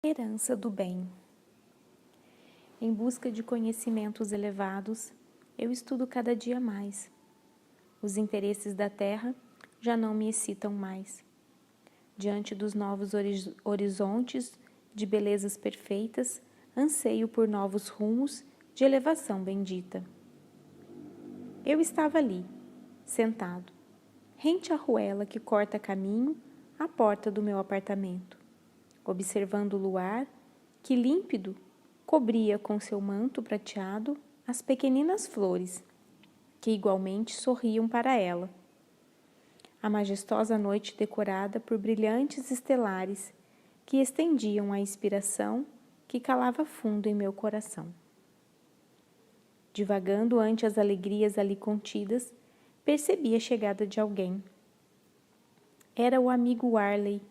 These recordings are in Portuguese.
Herança do bem. Em busca de conhecimentos elevados, eu estudo cada dia mais. Os interesses da terra já não me excitam mais. Diante dos novos horizontes de belezas perfeitas, anseio por novos rumos de elevação bendita. Eu estava ali, sentado, rente à ruela que corta caminho à porta do meu apartamento, observando o luar que, límpido, cobria com seu manto prateado as pequeninas flores, que igualmente sorriam para ela. A majestosa noite decorada por brilhantes estelares que estendiam a inspiração que calava fundo em meu coração. Divagando ante as alegrias ali contidas, percebi a chegada de alguém. Era o amigo Warley,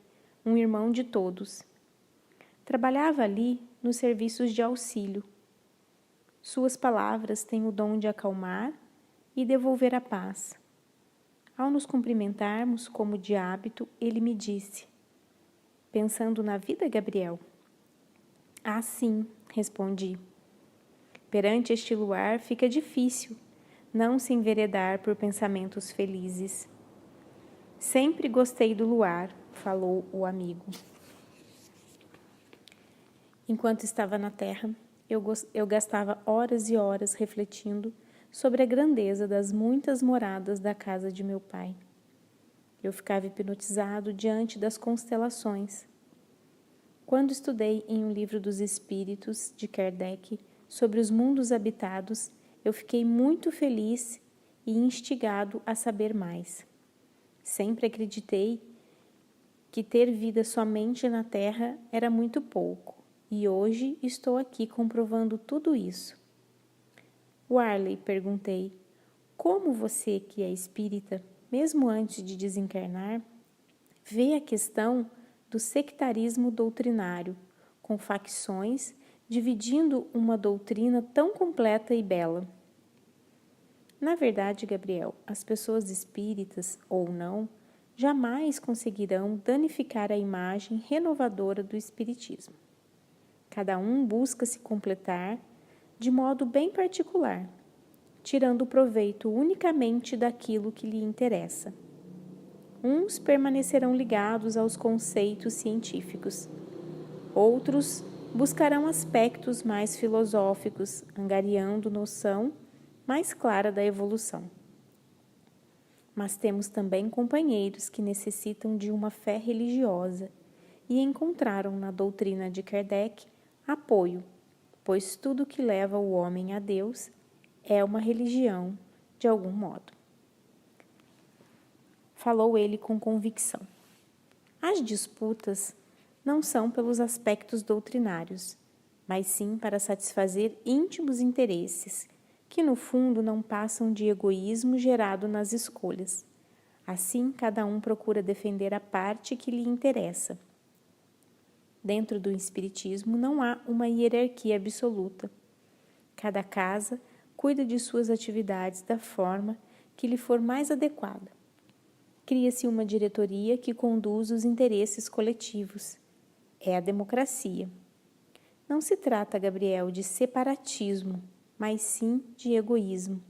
um irmão de todos. Trabalhava ali nos serviços de auxílio. Suas palavras têm o dom de acalmar e devolver a paz. Ao nos cumprimentarmos, como de hábito, ele me disse: "Pensando na vida, Gabriel?" "Ah, sim", respondi. Perante este luar fica difícil não se enveredar por pensamentos felizes. "Sempre gostei do luar", falou o amigo. Enquanto estava na terra, eu gastava horas e horas refletindo sobre a grandeza das muitas moradas da casa de meu pai. Eu ficava hipnotizado diante das constelações. Quando estudei em um livro dos Espíritos de Kardec sobre os mundos habitados, eu fiquei muito feliz e instigado a saber mais. Sempre acreditei que ter vida somente na Terra era muito pouco, e hoje estou aqui comprovando tudo isso. "Warley", perguntei, "como você, que é espírita, mesmo antes de desencarnar, vê a questão do sectarismo doutrinário, com facções dividindo uma doutrina tão completa e bela?" Na verdade, Gabriel, as pessoas espíritas, ou não, jamais conseguirão danificar a imagem renovadora do espiritismo. Cada um busca se completar de modo bem particular, tirando proveito unicamente daquilo que lhe interessa. Uns permanecerão ligados aos conceitos científicos, outros buscarão aspectos mais filosóficos, angariando noção mais clara da evolução. Mas temos também companheiros que necessitam de uma fé religiosa e encontraram na doutrina de Kardec apoio, pois tudo que leva o homem a Deus é uma religião, de algum modo. Falou ele com convicção. As disputas não são pelos aspectos doutrinários, mas sim para satisfazer íntimos interesses, que no fundo não passam de egoísmo gerado nas escolhas. Assim, cada um procura defender a parte que lhe interessa. Dentro do espiritismo não há uma hierarquia absoluta. Cada casa cuida de suas atividades da forma que lhe for mais adequada. Cria-se uma diretoria que conduz os interesses coletivos. É a democracia. Não se trata, Gabriel, de separatismo, mas sim de egoísmo.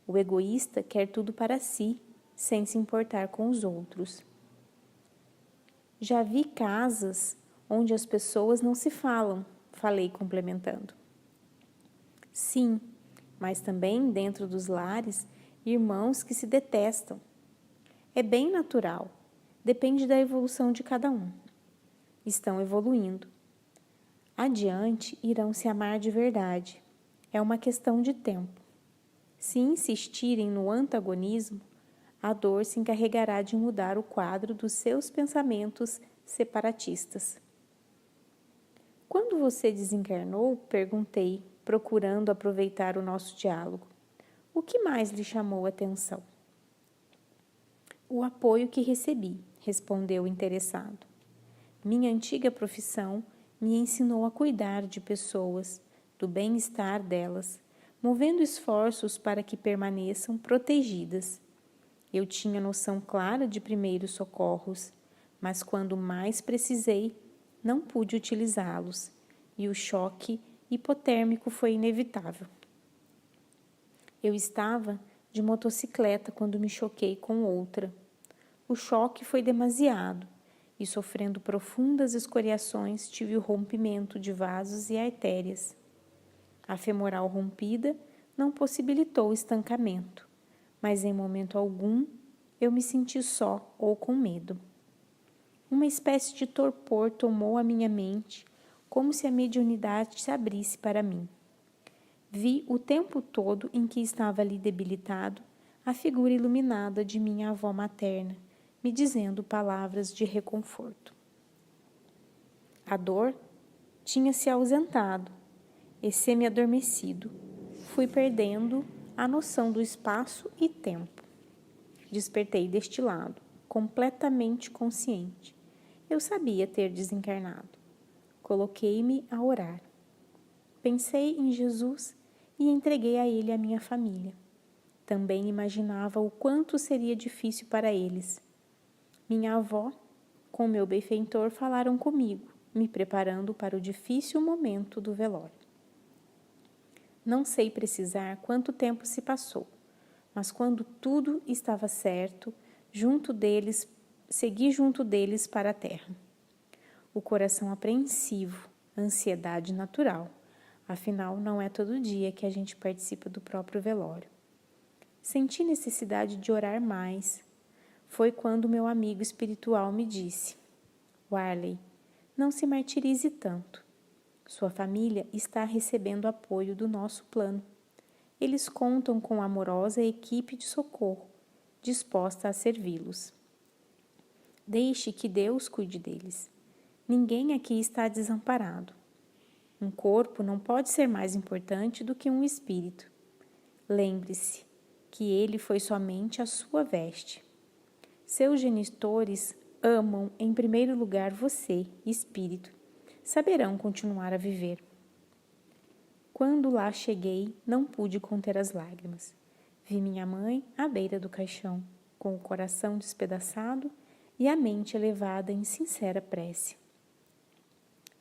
O egoísta quer tudo para si, sem se importar com os outros. Já vi casas onde as pessoas não se falam, falei complementando. Sim, mas também dentro dos lares, irmãos que se detestam. É bem natural, depende da evolução de cada um. Estão evoluindo. Adiante irão se amar de verdade. É uma questão de tempo. Se insistirem no antagonismo, a dor se encarregará de mudar o quadro dos seus pensamentos separatistas. Quando você desencarnou, perguntei, procurando aproveitar o nosso diálogo. O que mais lhe chamou a atenção? O apoio que recebi, respondeu o interessado. Minha antiga profissão me ensinou a cuidar de pessoas, do bem-estar delas, movendo esforços para que permaneçam protegidas. Eu tinha noção clara de primeiros socorros, mas quando mais precisei, não pude utilizá-los e o choque hipotérmico foi inevitável. Eu estava de motocicleta quando me choquei com outra. O choque foi demasiado e, sofrendo profundas escoriações, tive o rompimento de vasos e artérias. A femoral rompida não possibilitou o estancamento, mas em momento algum eu me senti só ou com medo. Uma espécie de torpor tomou a minha mente, como se a mediunidade se abrisse para mim. Vi o tempo todo em que estava ali debilitado a figura iluminada de minha avó materna, me dizendo palavras de reconforto. A dor tinha se ausentado e semi-adormecido. Fui perdendo a noção do espaço e tempo. Despertei deste lado, completamente consciente. Eu sabia ter desencarnado. Coloquei-me a orar. Pensei em Jesus e entreguei a ele a minha família. Também imaginava o quanto seria difícil para eles. Minha avó, com meu benfeitor, falaram comigo, me preparando para o difícil momento do velório. Não sei precisar quanto tempo se passou, mas quando tudo estava certo, segui junto deles para a terra. O coração apreensivo, ansiedade natural. Afinal, não é todo dia que a gente participa do próprio velório. Senti necessidade de orar mais. Foi quando meu amigo espiritual me disse: Warley, não se martirize tanto. Sua família está recebendo apoio do nosso plano. Eles contam com amorosa equipe de socorro, disposta a servi-los. Deixe que Deus cuide deles. Ninguém aqui está desamparado. Um corpo não pode ser mais importante do que um espírito. Lembre-se que ele foi somente a sua veste. Seus genitores amam em primeiro lugar você, espírito. Saberão continuar a viver. Quando lá cheguei, não pude conter as lágrimas. Vi minha mãe à beira do caixão, com o coração despedaçado e a mente elevada em sincera prece.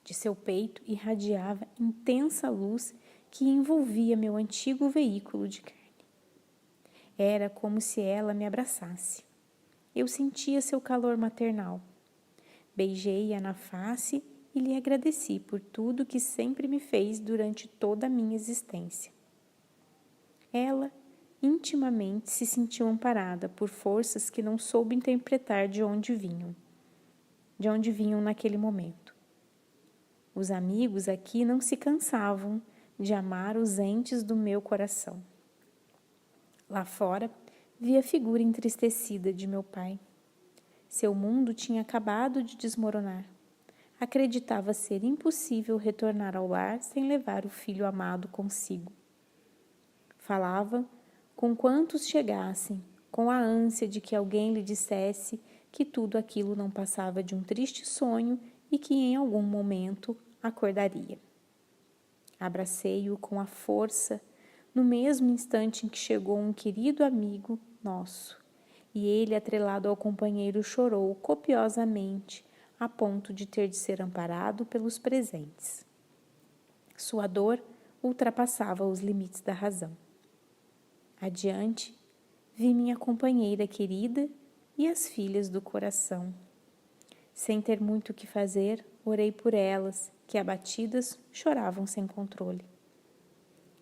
De seu peito irradiava intensa luz que envolvia meu antigo veículo de carne. Era como se ela me abraçasse. Eu sentia seu calor maternal. Beijei-a na face e lhe agradeci por tudo que sempre me fez durante toda a minha existência. Ela, intimamente, se sentiu amparada por forças que não soube interpretar de onde vinham naquele momento. Os amigos aqui não se cansavam de amar os entes do meu coração. Lá fora, vi a figura entristecida de meu pai. Seu mundo tinha acabado de desmoronar. Acreditava ser impossível retornar ao lar sem levar o filho amado consigo. Falava com quantos chegassem, com a ânsia de que alguém lhe dissesse que tudo aquilo não passava de um triste sonho e que em algum momento acordaria. Abracei-o com a força no mesmo instante em que chegou um querido amigo nosso, e ele, atrelado ao companheiro, chorou copiosamente, a ponto de ter de ser amparado pelos presentes. Sua dor ultrapassava os limites da razão. Adiante, vi minha companheira querida e as filhas do coração. Sem ter muito o que fazer, orei por elas, que, abatidas, choravam sem controle.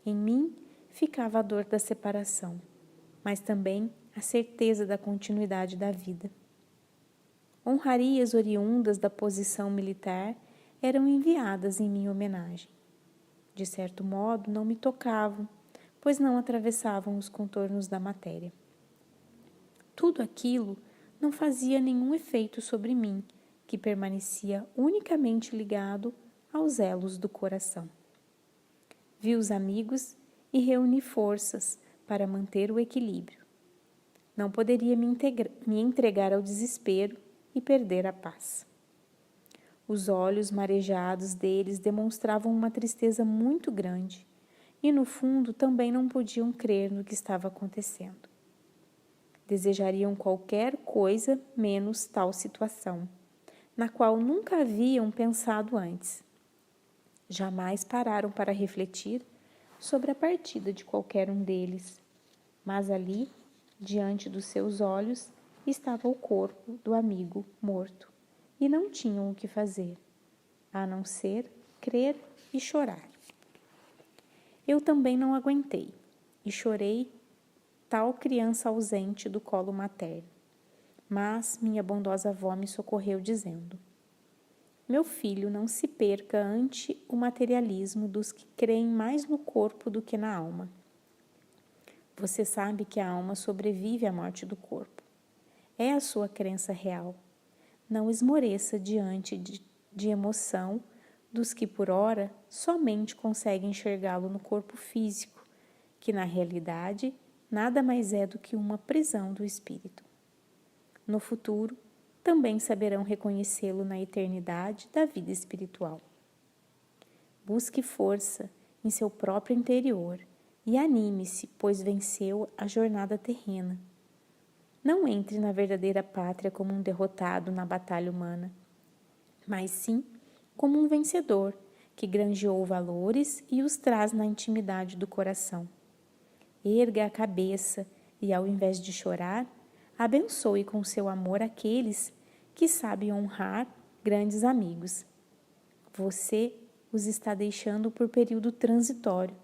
Em mim ficava a dor da separação, mas também a certeza da continuidade da vida. Honrarias oriundas da posição militar eram enviadas em minha homenagem. De certo modo, não me tocavam, pois não atravessavam os contornos da matéria. Tudo aquilo não fazia nenhum efeito sobre mim, que permanecia unicamente ligado aos elos do coração. Vi os amigos e reuni forças para manter o equilíbrio. Não poderia me entregar ao desespero e perder a paz. Os olhos marejados deles demonstravam uma tristeza muito grande e, no fundo, também não podiam crer no que estava acontecendo. Desejariam qualquer coisa menos tal situação. na qual nunca haviam pensado antes. Jamais pararam para refletir sobre a partida de qualquer um deles, mas ali, diante dos seus olhos, estava o corpo do amigo morto, e não tinham o que fazer, a não ser crer e chorar. Eu também não aguentei, e chorei tal criança ausente do colo materno. Mas minha bondosa avó me socorreu dizendo: meu filho, não se perca ante o materialismo dos que creem mais no corpo do que na alma. Você sabe que a alma sobrevive à morte do corpo. É a sua crença real. Não esmoreça diante de emoção dos que, por ora, somente conseguem enxergá-lo no corpo físico, que, na realidade, nada mais é do que uma prisão do espírito. No futuro, também saberão reconhecê-lo na eternidade da vida espiritual. Busque força em seu próprio interior e anime-se, pois venceu a jornada terrena. Não entre na verdadeira pátria como um derrotado na batalha humana, mas sim como um vencedor que granjeou valores e os traz na intimidade do coração. Erga a cabeça e, ao invés de chorar, abençoe com seu amor aqueles que sabem honrar grandes amigos. Você os está deixando por período transitório,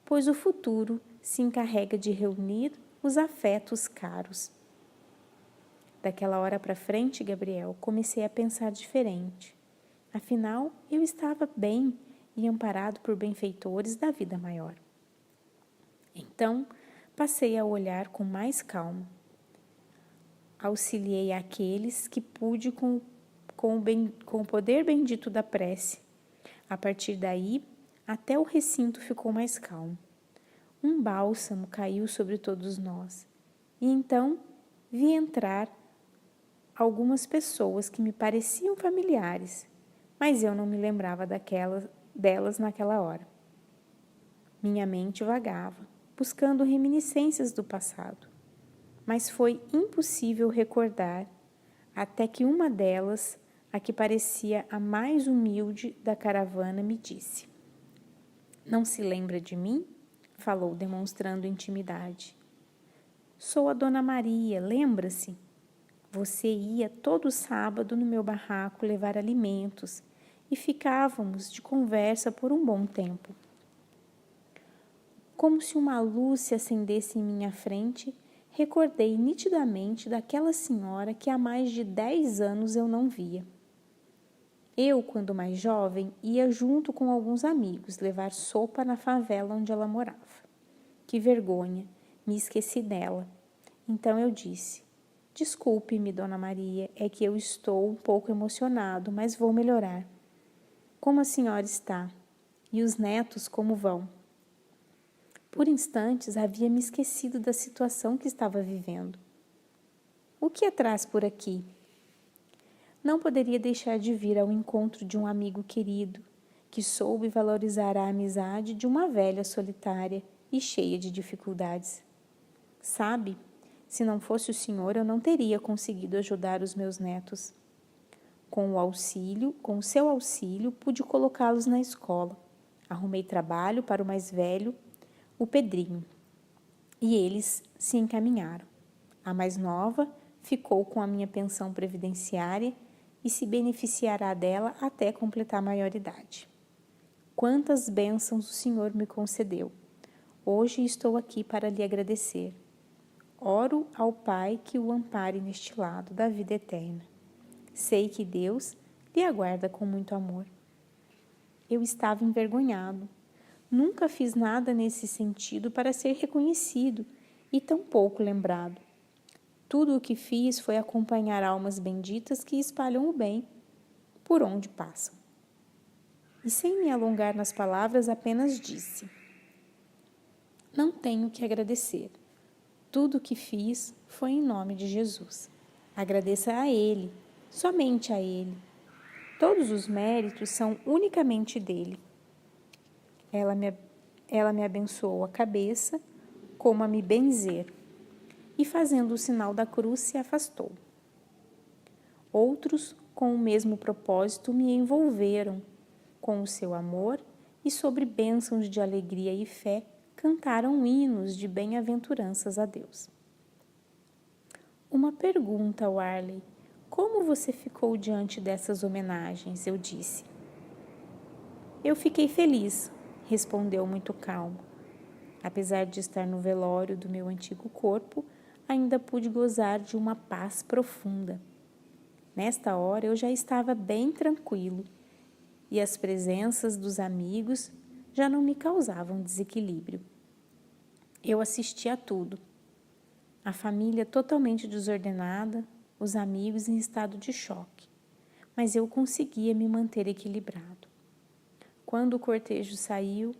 pois o futuro se encarrega de reunir os afetos caros. Daquela hora para frente, Gabriel, comecei a pensar diferente. Afinal, eu estava bem e amparado por benfeitores da vida maior. Então, passei a olhar com mais calma. Auxiliei aqueles que pude com o poder bendito da prece. A partir daí, até o recinto ficou mais calmo. Um bálsamo caiu sobre todos nós. E então vi entrar algumas pessoas que me pareciam familiares, mas eu não me lembrava delas naquela hora. Minha mente vagava, buscando reminiscências do passado. Mas foi impossível recordar, até que uma delas, a que parecia a mais humilde da caravana, me disse: não se lembra de mim? Falou, demonstrando intimidade. Sou a Dona Maria, lembra-se? Você ia todo sábado no meu barraco levar alimentos e ficávamos de conversa por um bom tempo. Como se uma luz se acendesse em minha frente, recordei nitidamente daquela senhora que há mais de 10 anos eu não via. Eu, quando mais jovem, ia junto com alguns amigos levar sopa na favela onde ela morava. Que vergonha, me esqueci dela. Então eu disse: desculpe-me, Dona Maria, é que eu estou um pouco emocionado, mas vou melhorar. Como a senhora está? E os netos como vão? Por instantes havia me esquecido da situação que estava vivendo. O que a traz por aqui? Não poderia deixar de vir ao encontro de um amigo querido, que soube valorizar a amizade de uma velha solitária e cheia de dificuldades. Sabe, se não fosse o senhor, eu não teria conseguido ajudar os meus netos. Com o seu auxílio, pude colocá-los na escola. Arrumei trabalho para o mais velho, o Pedrinho, e eles se encaminharam. A mais nova ficou com a minha pensão previdenciária e se beneficiará dela até completar a maioridade. Quantas bênçãos o Senhor me concedeu! Hoje estou aqui para lhe agradecer. Oro ao Pai que o ampare neste lado da vida eterna. Sei que Deus lhe aguarda com muito amor. Eu estava envergonhado. Nunca fiz nada nesse sentido para ser reconhecido e tampouco lembrado. Tudo o que fiz foi acompanhar almas benditas que espalham o bem por onde passam. E sem me alongar nas palavras, apenas disse: não tenho que agradecer. Tudo o que fiz foi em nome de Jesus. Agradeça a Ele, somente a Ele. Todos os méritos são unicamente dele. Ela me abençoou a cabeça, como a me benzer, e fazendo o sinal da cruz se afastou. Outros com o mesmo propósito, me envolveram com o seu amor e, sobre bênçãos de alegria e fé, cantaram hinos de bem-aventuranças a Deus. Uma pergunta, Warley. Como você ficou diante dessas homenagens? Eu disse. Eu fiquei feliz, respondeu muito calmo. Apesar de estar no velório do meu antigo corpo, ainda pude gozar de uma paz profunda. Nesta hora eu já estava bem tranquilo e as presenças dos amigos já não me causavam desequilíbrio. Eu assisti a tudo. A família totalmente desordenada, os amigos em estado de choque, mas eu conseguia me manter equilibrado. Quando o cortejo saiu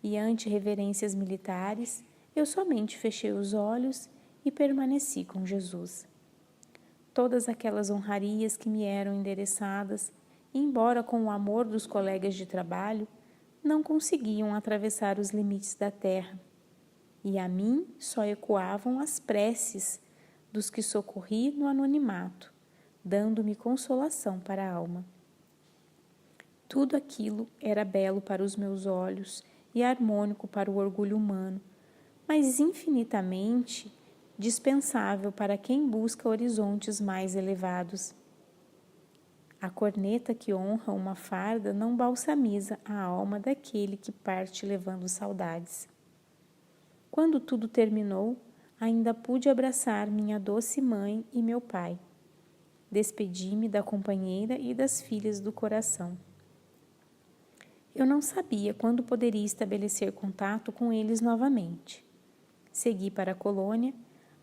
e ante reverências militares, eu somente fechei os olhos e permaneci com Jesus. Todas aquelas honrarias que me eram endereçadas, embora com o amor dos colegas de trabalho, não conseguiam atravessar os limites da terra, e a mim só ecoavam as preces dos que socorri no anonimato, dando-me consolação para a alma. Tudo aquilo era belo para os meus olhos e harmônico para o orgulho humano, mas infinitamente dispensável para quem busca horizontes mais elevados. A corneta que honra uma farda não balsamiza a alma daquele que parte levando saudades. Quando tudo terminou, ainda pude abraçar minha doce mãe e meu pai. Despedi-me da companheira e das filhas do coração. Eu não sabia quando poderia estabelecer contato com eles novamente. Segui para a colônia,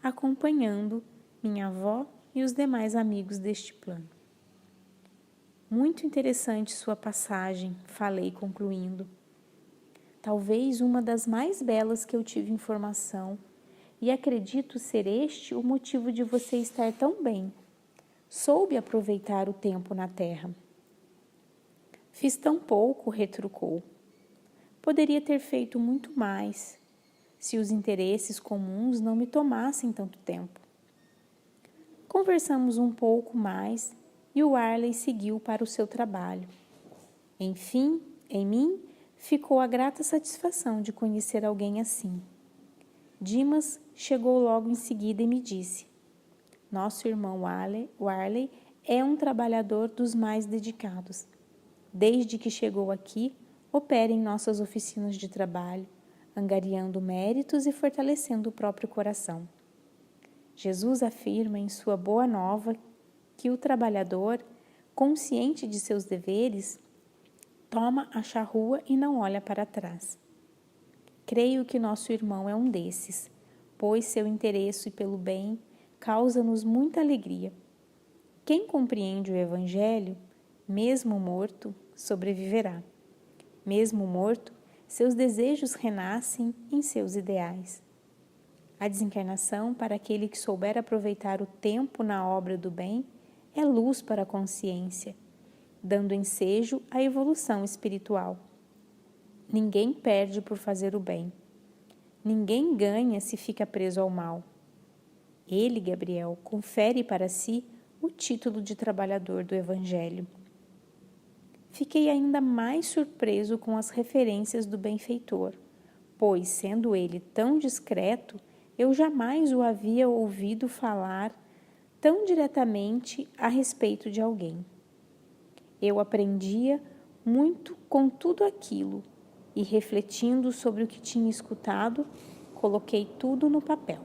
acompanhando minha avó e os demais amigos deste plano. Muito interessante sua passagem, falei concluindo. Talvez uma das mais belas que eu tive informação, e acredito ser este o motivo de você estar tão bem. Soube aproveitar o tempo na terra. Fiz tão pouco, retrucou. Poderia ter feito muito mais, se os interesses comuns não me tomassem tanto tempo. Conversamos um pouco mais e o Warley seguiu para o seu trabalho. Enfim, em mim, ficou a grata satisfação de conhecer alguém assim. Dimas chegou logo em seguida e me disse: nosso irmão Warley é um trabalhador dos mais dedicados. Desde que chegou aqui, opera em nossas oficinas de trabalho, angariando méritos e fortalecendo o próprio coração. Jesus afirma em sua boa nova que o trabalhador, consciente de seus deveres, toma a charrua e não olha para trás. Creio que nosso irmão é um desses, pois seu interesse pelo bem causa-nos muita alegria. Quem compreende o Evangelho, mesmo morto, sobreviverá. Mesmo morto, seus desejos renascem em seus ideais. A desencarnação, para aquele que souber aproveitar o tempo na obra do bem, é luz para a consciência, dando ensejo à evolução espiritual. Ninguém perde por fazer o bem. Ninguém ganha se fica preso ao mal. Ele, Gabriel, confere para si o título de trabalhador do Evangelho. Fiquei ainda mais surpreso com as referências do benfeitor, pois, sendo ele tão discreto, eu jamais o havia ouvido falar tão diretamente a respeito de alguém. Eu aprendia muito com tudo aquilo e, refletindo sobre o que tinha escutado, coloquei tudo no papel.